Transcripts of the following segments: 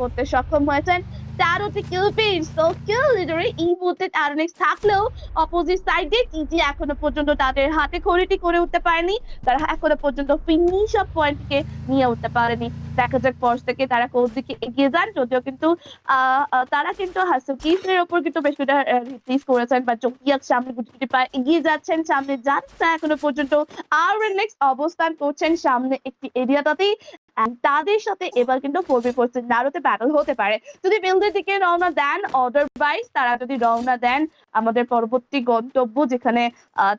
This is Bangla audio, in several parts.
করতে সক্ষম হয়েছেন। 13টি কিল পেয়ে সো কিল লিডারে এই মুহূর্তে আরনেক্স থাকলেও অপোজিট সাইডে টিটি এখনো পর্যন্ত তাদের হাতে খড়িটি করে উঠতে পারেনি। তারা এখনো পর্যন্ত ফিনিশ অফ পয়েন্টকে নিয়ে উঠতে পারেনি। দেখা যাক পর্স থেকে তারা কোন দিকে এগিয়ে যান, যদিও কিন্তু তারা কিন্তু হাসুকিসের ওপর কিন্তু বেশ কিছুটা রিপ্লেস করেছেন বা জকিয়াক সামনে গুটি পা এগিয়ে যাচ্ছেন, সামনে যান না এখনো পর্যন্ত। আর নেক্সট অবস্থান করছেন সামনে একটি এরিয়াটাতেই, তাদের সাথে এবার কিন্তু 4v4 সিনারিওতে ব্যাটল হতে পারে। যদি বিল্ডের দিকে রওনা দেন, অদারওয়াইজ তারা যদি রওনা দেন আমাদের পরবর্তী গন্তব্য যেখানে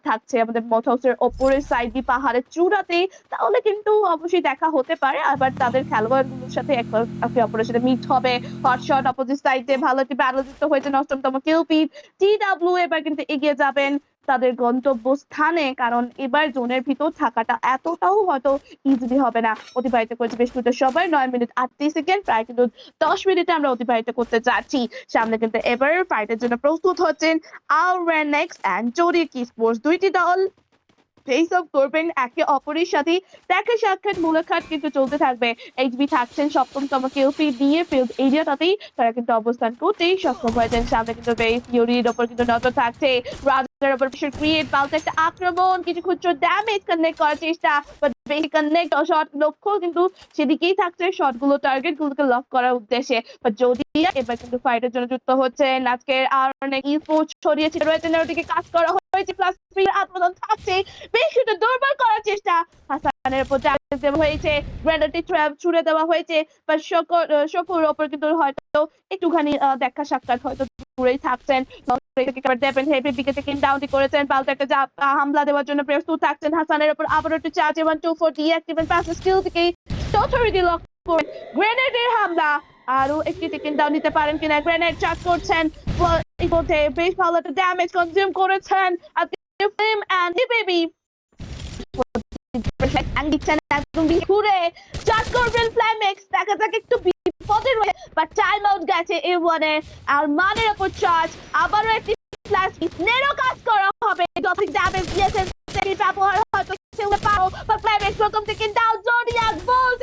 থাকছে আমাদের মথ হাউসের ওপরের সাইডে পাহাড়ের চূড়াতে, তাহলে কিন্তু অবশ্যই দেখা হতে পারে। আবার তাদের খেলোয়াড়গুলোর সাথে একে অপরের সাথে মিট হবে। হটশট অপোজিট সাইডে ভালো একটি ব্যাটল যুক্ত হয়েছে, অষ্টমতম কিল ফিড। টিডব্লিউ এবার কিন্তু এগিয়ে যাবেন তাদের গন্তব্য স্থানে, কারণ এবার জোনের ভিতর থাকাটা এতটাও হয়তো ইজিলি হবে না। অতিবাহিত করেছে বেশ কিছুটা সময়, 9 মিনিট 38 সেকেন্ড, প্রায় কিন্তু 10 মিনিটে আমরা অতিবাহিত করতে যাচ্ছি। সামনে কিন্তু এবার ফাইটের জন্য প্রস্তুত হচ্ছেন আরনেক্স এন্ড জোডিয়াক স্পোর্টস, দুইটি দল ফেস অফ করবেন একে অপরের সাথে। দেখা সাক্ষাৎ মুলাকাত কিন্তু চলতে থাকবে। এইচবি থাকছেন সপ্তমতম কিলফি দিয়ে ফিল্ড এরিয়াটাতেই তারা কিন্তু অবস্থান করতেই সক্ষম হয়েছেন। সামনে কিন্তু বেস ইউরির ওপর কিন্তু নজর থাকছে, রাজার ওপর প্রেশার ক্রিয়েট, পাল্টা একটা আক্রমণ, কিছু খুচরো ড্যামেজ কানেক্ট করার চেষ্টা, বাট বেশি কানেক্ট শট লক্ষ্য কিন্তু সেদিকেই থাকছে, শটগুলো টার্গেট গুলোকে লক করার উদ্দেশ্যে। বাট যদি এবার কিন্তু ফাইটের জন্য যুক্ত হচ্ছেন আজকের আর অনেক স্পোর্টস ছড়িয়েছে রয়েছে, ওদিকে কাজ করা হয়েছে, প্লাস আত্মদান থাকছে, বেশ একটু দুর্বল করার চেষ্টা। হাসানের উপর চ্যালেঞ্জ দেওয়া হয়েছে, গ্রেনেডটি ট্র্যাপ ছুড়ে দেওয়া হয়েছে, বা শকুর ওপর কিন্তু হয়তো একটুখানি দেখা সাক্ষাৎ হয়তো দূরেই থাকছেন। করেছেন, পাল্টা একটা হামলা দেওয়ার জন্য প্রস্তুত থাকছেন। হাসানের উপর আবার একটু চার্জ 1-2-4 ডিঅ্যাক্টিভেট পাস স্কিল থেকে টটারিটি লক করে গ্রেনেডের হামলা। আরো একটি টেকেন ডাউন নিতে পারেন কিনা, গ্রেনেড চার্জ করছেন, বেশ ভালো একটা ড্যামেজ কনজিউম করেছেন ফিল্ম এন্ড বেবি ঘুরে চার্জ করবেন ফ্ল্যামেক্স। দেখা যাক একটু বিপদে রয়েছে, বাট টাইম আউট গেছে A1 আর মানের উপর চার্জ, আবারও একটি ফ্ল্যাশ নেরো কাজ করা হবে, টপিক ড্যামেজ দিয়েছেন ব্যবহার হয়তো পারো, বাট ফ্ল্যামেক্স প্রথম থেকে ডাউন, জোডিয়াক বোল্ট